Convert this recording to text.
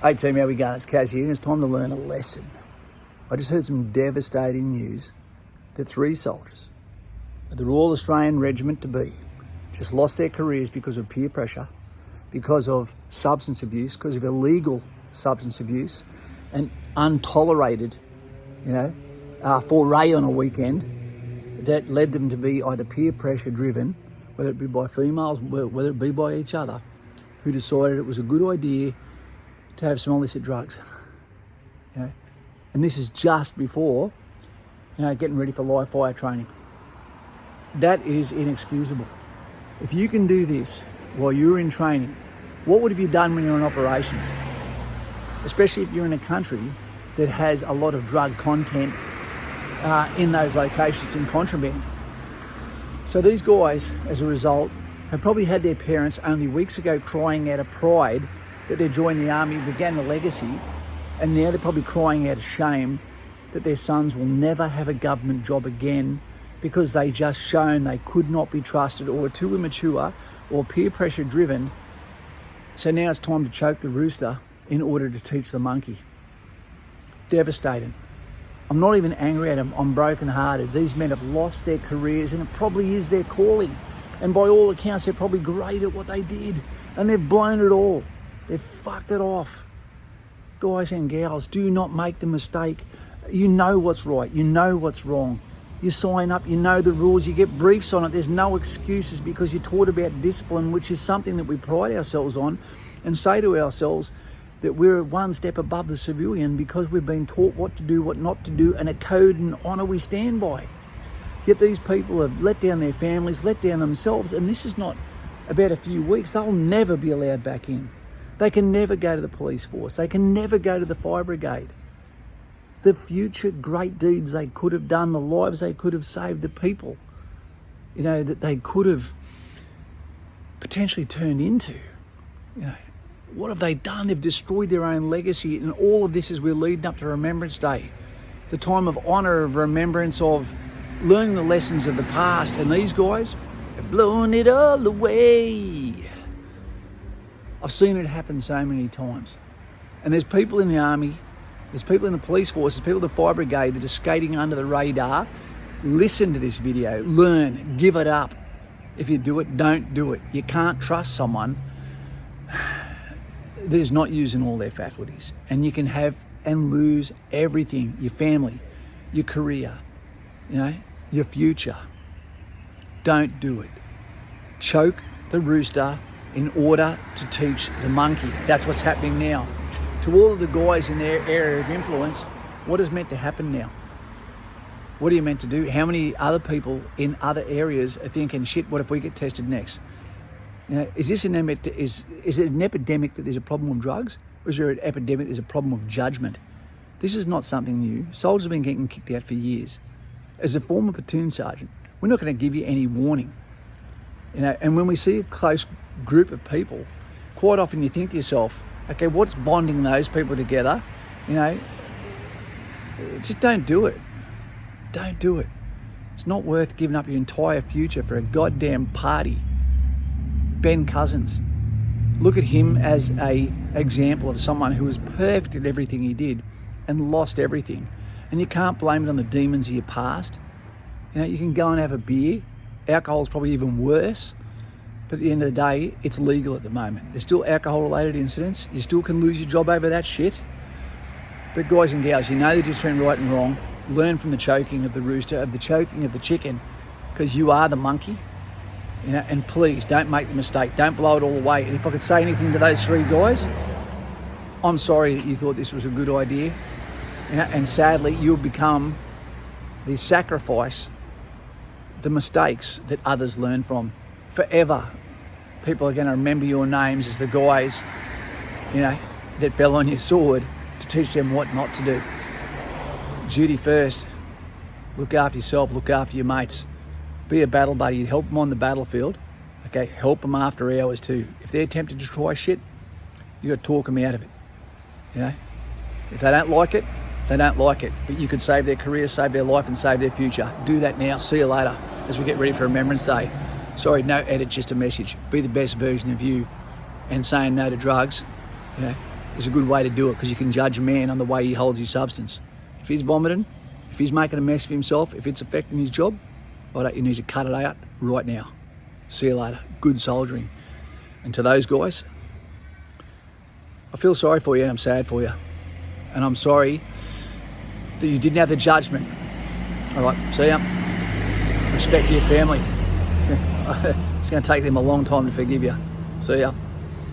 Hey team, how we going? It's Casey here and it's time to learn a lesson. I just heard some devastating news that 3 soldiers of the Royal Australian Regiment to be just lost their careers because of peer pressure, because of substance abuse, because of illegal substance abuse and untolerated, foray on a weekend that led them to be either peer pressure driven, whether it be by females, whether it be by each other, who decided it was a good idea to have some illicit drugs, and this is just before, getting ready for live fire training. That is inexcusable. If you can do this while you're in training, what would have you done when you're in operations? Especially if you're in a country that has a lot of drug content in those locations in contraband. So these guys, as a result, have probably had their parents only weeks ago crying out of pride that they joined the army, began a legacy, and now they're probably crying out of shame that their sons will never have a government job again because they just shown they could not be trusted or were too immature or peer pressure driven. So now it's time to choke the rooster in order to teach the monkey. Devastating. I'm not even angry at them, I'm brokenhearted. These men have lost their careers and it probably is their calling. And by all accounts, they're probably great at what they did and they've blown it all. They've fucked it off. Guys and gals, do not make the mistake. You know what's right. You know what's wrong. You sign up, you know the rules, you get briefs on it. There's no excuses because you're taught about discipline, which is something that we pride ourselves on and say to ourselves that we're one step above the civilian because we've been taught what to do, what not to do, and a code and honour we stand by. Yet these people have let down their families, let down themselves, and this is not about a few weeks. They'll never be allowed back in. They can never go to the police force. They can never go to the fire brigade. The future great deeds they could have done, the lives they could have saved, the people, that they could have potentially turned into, what have they done? They've destroyed their own legacy, and all of this as we're leading up to Remembrance Day, the time of honour, of remembrance, of learning the lessons of the past. And these guys have blown it all away. I've seen it happen so many times. And there's people in the army, there's people in the police force, there's people in the fire brigade that are skating under the radar. Listen to this video, learn, give it up. If you do it, don't do it. You can't trust someone that is not using all their faculties. And you can have and lose everything, your family, your career, your future. Don't do it. Choke the rooster in order to teach the monkey. That's what's happening now. To all of the guys in their area of influence, what is meant to happen now? What are you meant to do? How many other people in other areas are thinking, shit, what if we get tested next? Is it an epidemic that there's a problem with drugs? Or is there an epidemic there's a problem with judgement? This is not something new. Soldiers have been getting kicked out for years. As a former platoon sergeant, we're not going to give you any warning. And when we see a close group of people, quite often you think to yourself, okay, what's bonding those people together? Just don't do it. Don't do it. It's not worth giving up your entire future for a goddamn party. Ben Cousins. Look at him as an example of someone who was perfect at everything he did and lost everything. And you can't blame it on the demons of your past. You can go and have a beer. Alcohol's probably even worse. But at the end of the day, it's legal at the moment. There's still alcohol-related incidents. You still can lose your job over that shit. But guys and gals, you know the difference between right and wrong. Learn from the choking of the rooster, of the choking of the chicken, because you are the monkey. And please, don't make the mistake. Don't blow it all away. And if I could say anything to those 3 guys, I'm sorry that you thought this was a good idea. And sadly, you'll become the sacrifice, the mistakes that others learn from. Forever, people are going to remember your names as the guys, that fell on your sword to teach them what not to do. Duty first. Look after yourself, look after your mates. Be a battle buddy, help them on the battlefield. Okay, help them after hours too. If they're tempted to try shit, you got to talk them out of it. If they don't like it, they don't like it. But you could save their career, save their life and save their future. Do that now. See you later as we get ready for Remembrance Day. Sorry, no edit, just a message. Be the best version of you. And saying no to drugs, is a good way to do it, because you can judge a man on the way he holds his substance. If he's vomiting, if he's making a mess of himself, if it's affecting his job, he needs to cut it out right now. See you later. Good soldiering. And to those guys, I feel sorry for you and I'm sad for you. And I'm sorry that you didn't have the judgment. All right, see ya. Respect to your family. It's going to take them a long time to forgive you. See ya.